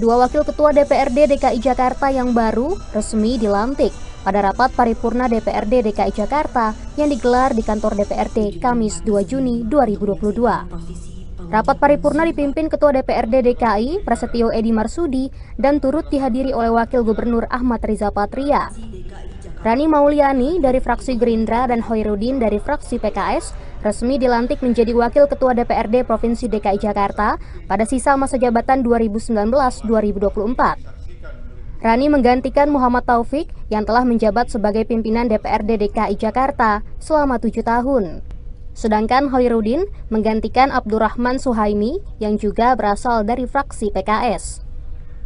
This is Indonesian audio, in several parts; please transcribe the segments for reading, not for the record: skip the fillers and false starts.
Dua wakil ketua DPRD DKI Jakarta yang baru resmi dilantik pada rapat paripurna DPRD DKI Jakarta yang digelar di kantor DPRD Kamis 2 Juni 2022. Rapat paripurna dipimpin Ketua DPRD DKI Prasetyo Edy Marsudi dan turut dihadiri oleh Wakil Gubernur Ahmad Riza Patria. Rani Mauliani dari fraksi Gerindra dan Hoirudin dari fraksi PKS resmi dilantik menjadi Wakil Ketua DPRD Provinsi DKI Jakarta pada sisa masa jabatan 2019-2024. Rani menggantikan Muhammad Taufik yang telah menjabat sebagai pimpinan DPRD DKI Jakarta selama 7 tahun. Sedangkan Hoirudin menggantikan Abdurrahman Suhaimi yang juga berasal dari fraksi PKS.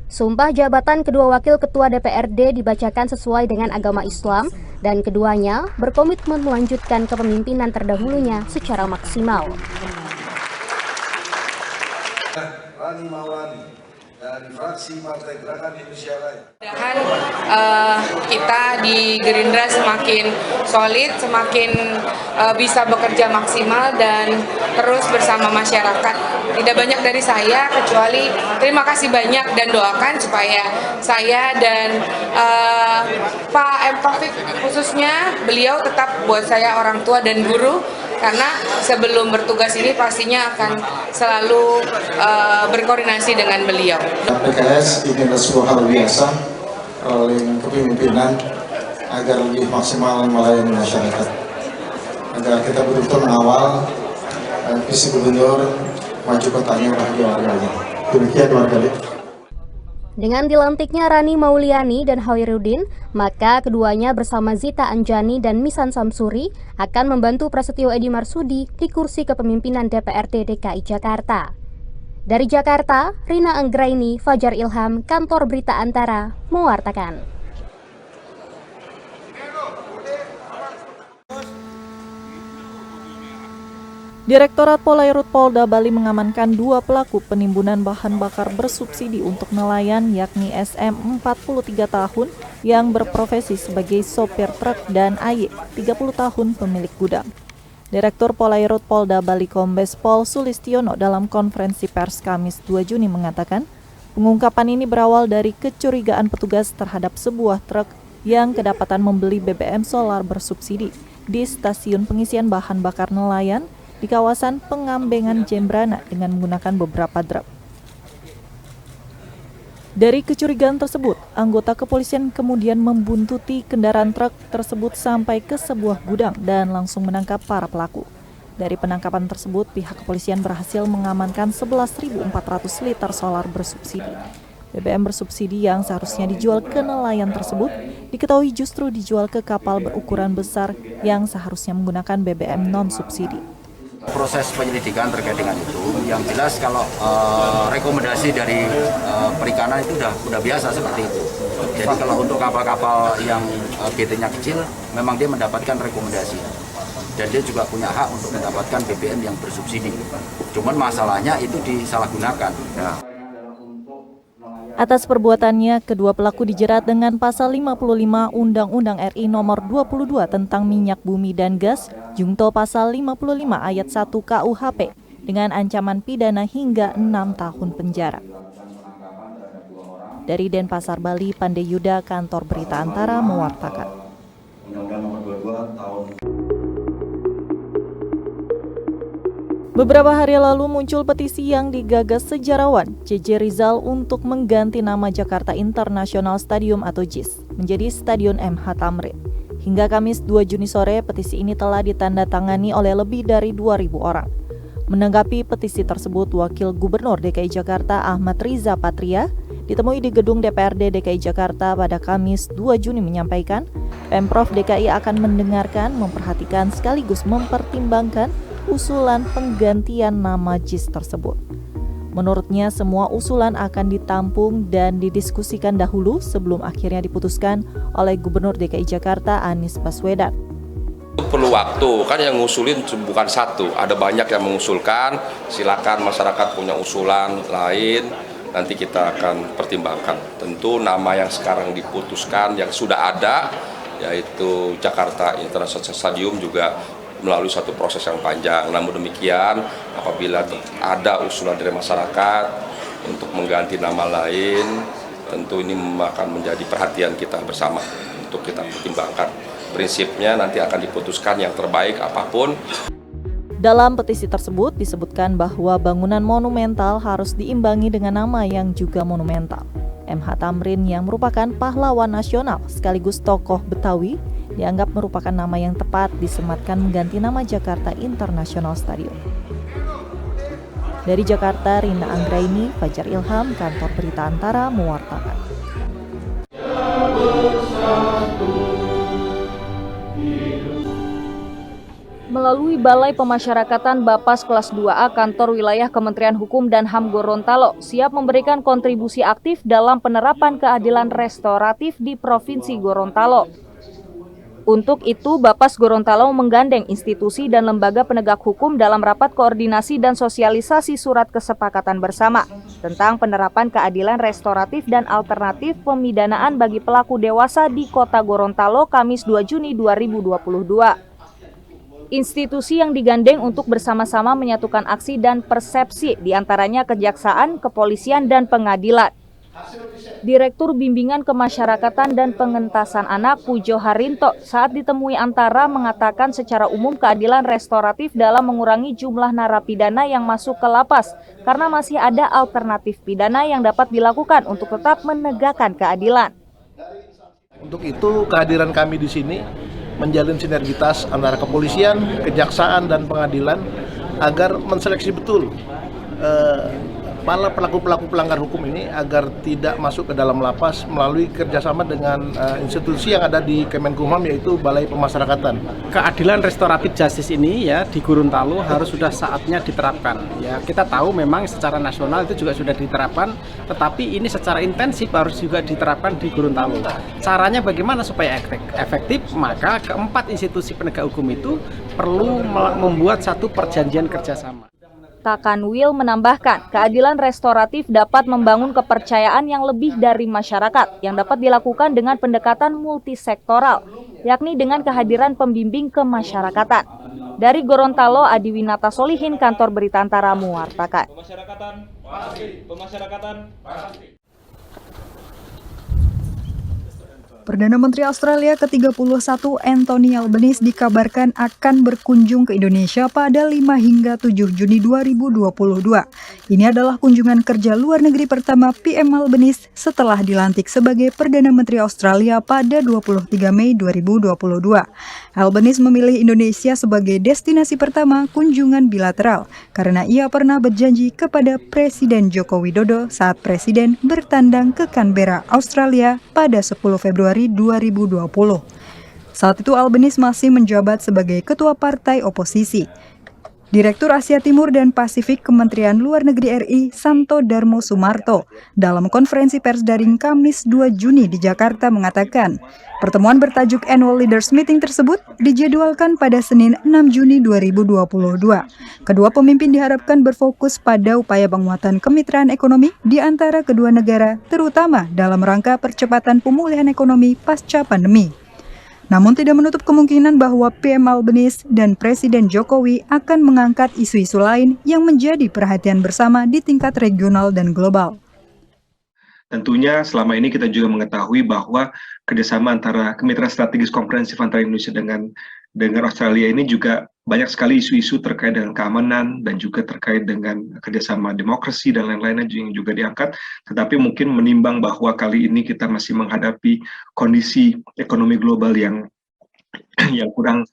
Sumpah jabatan kedua wakil ketua DPRD dibacakan sesuai dengan agama Islam dan keduanya berkomitmen melanjutkan kepemimpinan terdahulunya secara maksimal. Rani Maulani dari fraksi Partai Gerakan Indonesia Raya. Kita di Gerindra semakin solid, semakin bisa bekerja maksimal dan terus bersama masyarakat. Tidak banyak dari saya kecuali terima kasih banyak dan doakan supaya saya dan Pak M. Taufik khususnya beliau tetap buat saya orang tua dan guru. Karena sebelum bertugas ini pastinya akan selalu berkoordinasi dengan beliau. PKS ini adalah sebuah hal biasa oleh kepemimpinan agar lebih maksimal melayani masyarakat. Agar kita betul-betul mengawal visi gubernur maju kotanya bagi warganya. Demikian warga. Dengan dilantiknya Rani Mauliani dan Hoirudin, maka keduanya bersama Zita Anjani dan Misan Samsuri akan membantu Prasetyo Edy Marsudi di kursi kepemimpinan DPRD DKI Jakarta. Dari Jakarta, Rina Anggraini, Fajar Ilham, Kantor Berita Antara, mewartakan. Direktorat Polairut Polda Bali mengamankan 2 pelaku penimbunan bahan bakar bersubsidi untuk nelayan yakni SM 43 tahun yang berprofesi sebagai sopir truk dan AY 30 tahun pemilik gudang. Direktur Polairut Polda Bali Kombes Pol Sulistiono dalam konferensi pers Kamis 2 Juni mengatakan, pengungkapan ini berawal dari kecurigaan petugas terhadap sebuah truk yang kedapatan membeli BBM solar bersubsidi di stasiun pengisian bahan bakar nelayan di kawasan Pengambengan Jembrana dengan menggunakan beberapa truk. Dari kecurigaan tersebut, anggota kepolisian kemudian membuntuti kendaraan truk tersebut sampai ke sebuah gudang dan langsung menangkap para pelaku. Dari penangkapan tersebut, pihak kepolisian berhasil mengamankan 11.400 liter solar bersubsidi. BBM bersubsidi yang seharusnya dijual ke nelayan tersebut diketahui justru dijual ke kapal berukuran besar yang seharusnya menggunakan BBM non-subsidi. Proses penyelidikan terkait dengan itu, yang jelas kalau rekomendasi dari perikanan itu udah biasa seperti itu. Jadi kalau untuk kapal-kapal yang BT-nya kecil, memang dia mendapatkan rekomendasi. Dan dia juga punya hak untuk mendapatkan BBM yang bersubsidi. Cuman masalahnya itu disalahgunakan. Ya. Atas perbuatannya, kedua pelaku dijerat dengan pasal 55 Undang-Undang RI nomor 22 tentang minyak bumi dan gas, junto pasal 55 ayat 1 KUHP dengan ancaman pidana hingga 6 tahun penjara. Dari Denpasar, Bali, Pandeyuda, Kantor Berita Antara mewartakan. Undang-Undang nomor 22 tahun. Beberapa hari lalu muncul petisi yang digagas sejarawan JJ Rizal untuk mengganti nama Jakarta International Stadium atau JIS menjadi Stadion MH Tamrin. Hingga Kamis 2 Juni sore, petisi ini telah ditandatangani oleh lebih dari 2.000 orang. Menanggapi petisi tersebut, Wakil Gubernur DKI Jakarta Ahmad Riza Patria ditemui di gedung DPRD DKI Jakarta pada Kamis 2 Juni menyampaikan, Pemprov DKI akan mendengarkan, memperhatikan sekaligus mempertimbangkan usulan penggantian nama JIS tersebut. Menurutnya, semua usulan akan ditampung dan didiskusikan dahulu sebelum akhirnya diputuskan oleh Gubernur DKI Jakarta Anies Baswedan. Perlu waktu, kan yang ngusulin bukan satu, ada banyak yang mengusulkan. Silakan masyarakat punya usulan lain, nanti kita akan pertimbangkan. Tentu nama yang sekarang diputuskan yang sudah ada, yaitu Jakarta International Stadium juga melalui satu proses yang panjang. Namun demikian, apabila ada usulan dari masyarakat, untuk mengganti nama lain, tentu ini akan menjadi perhatian kita bersama untuk kita pertimbangkan. Prinsipnya nanti akan diputuskan yang terbaik apapun. Dalam petisi tersebut disebutkan bahwa bangunan monumental harus diimbangi dengan nama yang juga monumental. MH Thamrin yang merupakan pahlawan nasional sekaligus tokoh Betawi dianggap merupakan nama yang tepat disematkan mengganti nama Jakarta International Stadium. Dari Jakarta, Rina Anggraini, Fajar Ilham, Kantor Berita Antara mewartakan. Melalui Balai Pemasyarakatan Bapas Kelas 2A Kantor Wilayah Kementerian Hukum dan HAM Gorontalo siap memberikan kontribusi aktif dalam penerapan keadilan restoratif di Provinsi Gorontalo. Untuk itu, Bapas Gorontalo menggandeng institusi dan lembaga penegak hukum dalam rapat koordinasi dan sosialisasi surat kesepakatan bersama tentang penerapan keadilan restoratif dan alternatif pemidanaan bagi pelaku dewasa di Kota Gorontalo Kamis 2 Juni 2022. Institusi yang digandeng untuk bersama-sama menyatukan aksi dan persepsi diantaranya kejaksaan, kepolisian, dan pengadilan. Direktur Bimbingan Kemasyarakatan dan Pengentasan Anak Pujo Harinto saat ditemui Antara mengatakan secara umum keadilan restoratif dalam mengurangi jumlah narapidana yang masuk ke lapas karena masih ada alternatif pidana yang dapat dilakukan untuk tetap menegakkan keadilan. Untuk itu kehadiran kami di sini menjalin sinergitas antara kepolisian, kejaksaan, dan pengadilan agar menseleksi betul para pelaku-pelaku pelanggar hukum ini agar tidak masuk ke dalam lapas melalui kerjasama dengan institusi yang ada di Kemenkumham yaitu Balai Pemasyarakatan. Keadilan restoratif justice ini ya di Gorontalo harus sudah saatnya diterapkan. Ya kita tahu memang secara nasional itu juga sudah diterapkan, tetapi ini secara intensif harus juga diterapkan di Gorontalo. Caranya bagaimana supaya efektif? Maka keempat institusi penegak hukum itu perlu membuat satu perjanjian kerjasama. Takanwil menambahkan, keadilan restoratif dapat membangun kepercayaan yang lebih dari masyarakat yang dapat dilakukan dengan pendekatan multisektoral, yakni dengan kehadiran pembimbing kemasyarakatan. Dari Gorontalo, Adi Winata Solihin, Kantor Berita Antara mewartakan. Perdana Menteri Australia ke-31 Anthony Albanese dikabarkan akan berkunjung ke Indonesia pada 5 hingga 7 Juni 2022. Ini adalah kunjungan kerja luar negeri pertama PM Albanese setelah dilantik sebagai Perdana Menteri Australia pada 23 Mei 2022. Albanese memilih Indonesia sebagai destinasi pertama kunjungan bilateral karena ia pernah berjanji kepada Presiden Joko Widodo saat Presiden bertandang ke Canberra, Australia pada 10 Februari 2020. Saat itu Albanese masih menjabat sebagai Ketua Partai Oposisi. Direktur Asia Timur dan Pasifik Kementerian Luar Negeri RI Santo Darmo Sumarto dalam konferensi pers daring Kamis 2 Juni di Jakarta mengatakan, pertemuan bertajuk Annual Leaders Meeting tersebut dijadwalkan pada Senin 6 Juni 2022. Kedua pemimpin diharapkan berfokus pada upaya penguatan kemitraan ekonomi di antara kedua negara, terutama dalam rangka percepatan pemulihan ekonomi pasca pandemi. Namun tidak menutup kemungkinan bahwa PM Albanese dan Presiden Jokowi akan mengangkat isu-isu lain yang menjadi perhatian bersama di tingkat regional dan global. Tentunya selama ini kita juga mengetahui bahwa kerjasama antara kemitraan strategis komprehensif antara Indonesia dengan Australia ini juga banyak sekali isu-isu terkait dengan keamanan dan juga terkait dengan kerjasama demokrasi dan lain-lainnya yang juga diangkat. Tetapi mungkin menimbang bahwa kali ini kita masih menghadapi kondisi ekonomi global yang kurang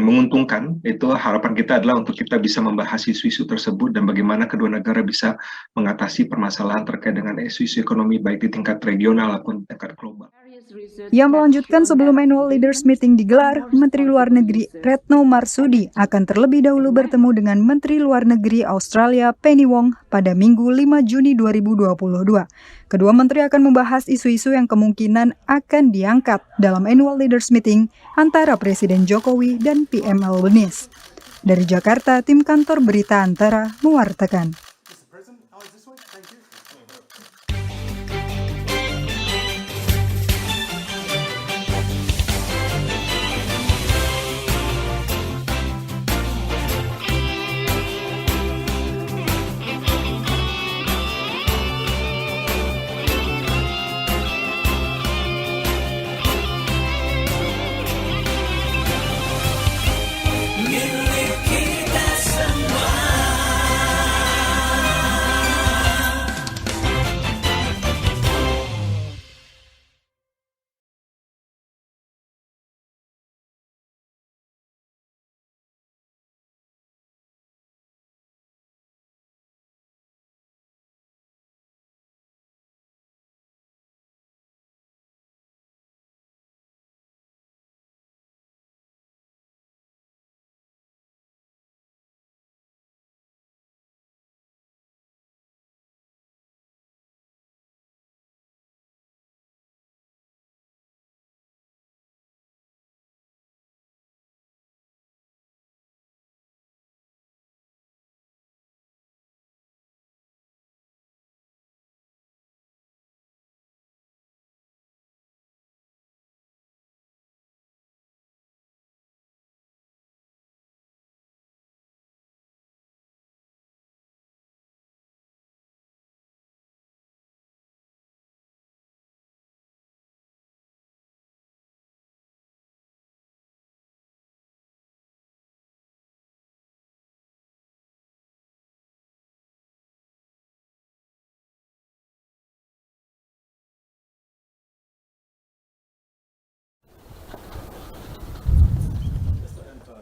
menguntungkan. Itu harapan kita adalah untuk kita bisa membahas isu-isu tersebut dan bagaimana kedua negara bisa mengatasi permasalahan terkait dengan isu-isu ekonomi baik di tingkat regional maupun tingkat global. Yang melanjutkan sebelum Annual Leaders Meeting digelar, Menteri Luar Negeri Retno Marsudi akan terlebih dahulu bertemu dengan Menteri Luar Negeri Australia Penny Wong pada Minggu 5 Juni 2022. Kedua menteri akan membahas isu-isu yang kemungkinan akan diangkat dalam Annual Leaders Meeting antara Presiden Jokowi dan PM Albanese. Dari Jakarta, tim Kantor Berita Antara mewartakan.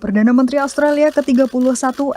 Perdana Menteri Australia ke-31